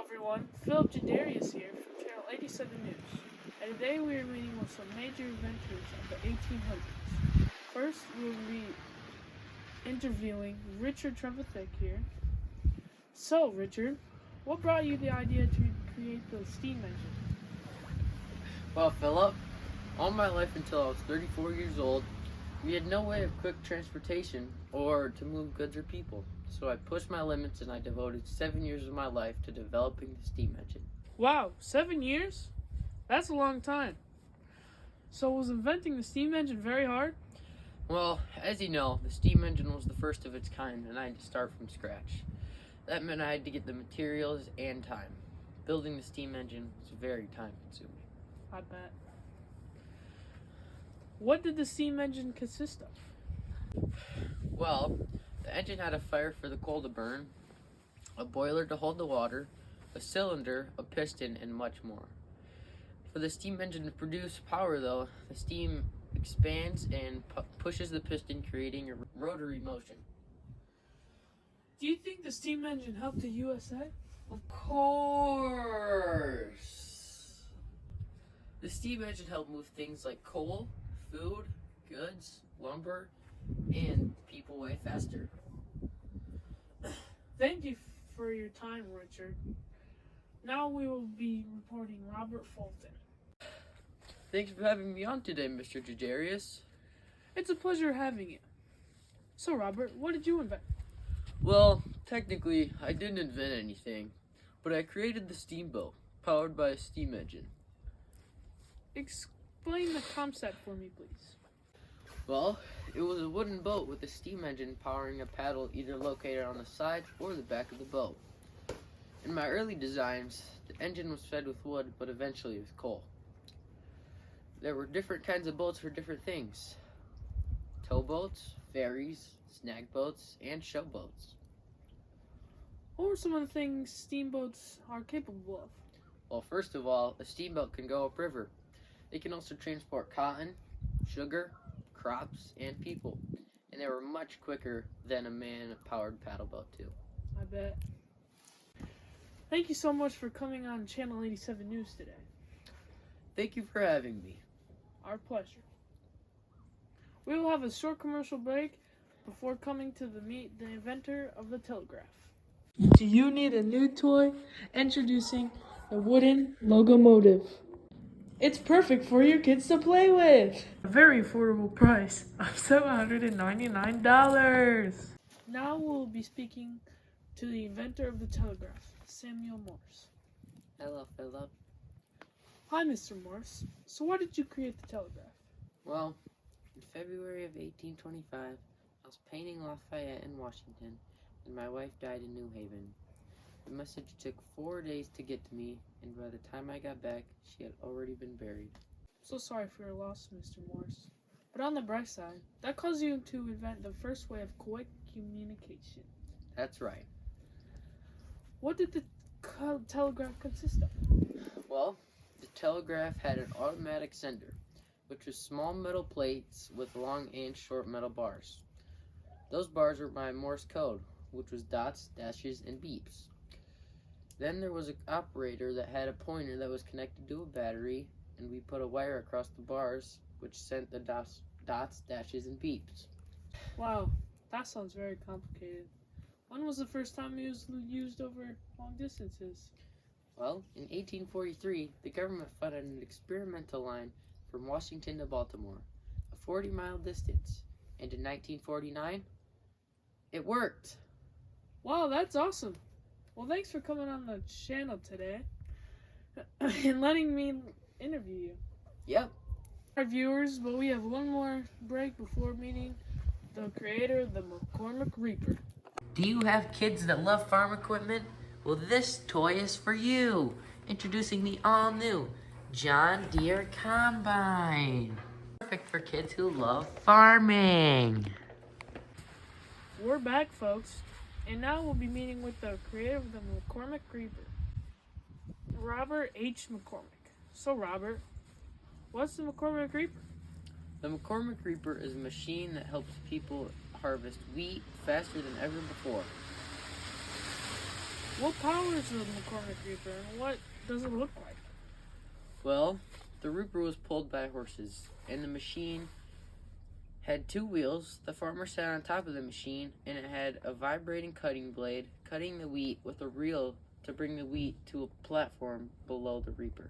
everyone, Philip Jadarius here from Channel 87 News, and today we are meeting with some major inventors of the 1800s. First, we'll be interviewing Richard Trevithick here. So, Richard, what brought you the idea to create the steam engine? Well, Philip, all my life until I was 34 years old, we had no way of quick transportation or to move goods or people. So I pushed my limits and I devoted 7 years of my life to developing the steam engine. Wow, 7 years? That's a long time. So was inventing the steam engine very hard? Well, as you know, the steam engine was the first of its kind and I had to start from scratch. That meant I had to get the materials and time. Building the steam engine was very time consuming. I bet. What did the steam engine consist of? Well, the engine had a fire for the coal to burn, a boiler to hold the water, a cylinder, a piston, and much more. For the steam engine to produce power, though, the steam expands and pushes the piston, creating a rotary motion. Do you think the steam engine helped the USA? Of course! The steam engine helped move things like coal, food, goods, lumber, and people way faster. Thank you for your time, Richard. Now we will be reporting Robert Fulton. Thanks for having me on today, Mr. Jadarius. It's a pleasure having you. So, Robert, what did you invent? Well, technically, I didn't invent anything, but I created the steamboat, powered by a steam engine. Explain the concept for me, please. Well, it was a wooden boat with a steam engine powering a paddle either located on the side or the back of the boat. In my early designs, the engine was fed with wood, but eventually with coal. There were different kinds of boats for different things. Towboats, ferries, snag boats, and show boats. What are some of the things steamboats are capable of? Well, first of all, a steamboat can go upriver. They can also transport cotton, sugar, crops, and people. And they were much quicker than a man-powered paddle boat, too. I bet. Thank you so much for coming on Channel 87 News today. Thank you for having me. Our pleasure. We will have a short commercial break before coming to meet the inventor of the telegraph. Do you need a new toy? Introducing the wooden locomotive. It's perfect for your kids to play with. A very affordable price of $799. Now we'll be speaking to the inventor of the telegraph, Samuel Morse. Hello, Philip. Hi, Mr. Morse. So why did you create the telegraph? Well, in February of 1825, I was painting Lafayette in Washington, and my wife died in New Haven. The message took 4 days to get to me, and by the time I got back, she had already been buried. So sorry for your loss, Mr. Morse. But on the bright side, that caused you to invent the first way of quick communication. That's right. What did the telegraph consist of? Well, the telegraph had an automatic sender, which was small metal plates with long and short metal bars. Those bars were by Morse code, which was dots, dashes, and beeps. Then there was an operator that had a pointer that was connected to a battery, and we put a wire across the bars, which sent the dots, dashes, and beeps. Wow, that sounds very complicated. When was the first time it was used over long distances? Well, in 1843, the government funded an experimental line from Washington to Baltimore, a 40-mile distance, and in 1949, it worked. Wow, that's awesome. Well, thanks for coming on the channel today and letting me interview you. Yep. Our viewers, but we have one more break before meeting the creator of the McCormick Reaper. Do you have kids that love farm equipment? Well, this toy is for you. Introducing the all-new John Deere Combine. Perfect for kids who love farming. We're back, folks, and now we'll be meeting with the creator of the McCormick Reaper, Robert H. McCormick. So, Robert, what's the McCormick Reaper? The McCormick Reaper is a machine that helps people harvest wheat faster than ever before. What powers the McCormick Reaper and what does it look like? Well, the Reaper was pulled by horses, and the machine had two wheels. The farmer sat on top of the machine, and it had a vibrating cutting blade, cutting the wheat with a reel to bring the wheat to a platform below the Reaper.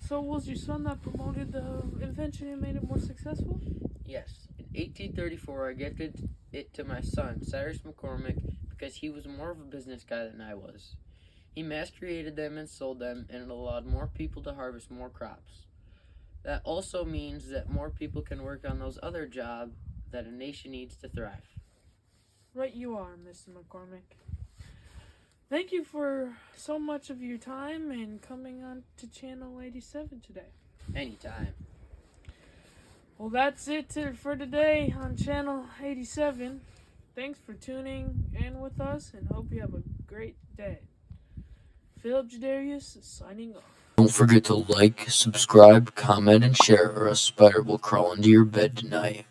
So was your son that promoted the invention and made it more successful? Yes, in 1834 I gifted it to my son, Cyrus McCormick, because he was more of a business guy than I was. He mass-created them and sold them, and it allowed more people to harvest more crops. That also means that more people can work on those other jobs that a nation needs to thrive. Right you are, Mr. McCormick. Thank you for so much of your time and coming on to Channel 87 today. Anytime. Well, that's it for today on Channel 87. Thanks for tuning in with us and hope you have a great day. Philip Jadarius signing off. Don't forget to like, subscribe, comment, and share, or a spider will crawl into your bed tonight.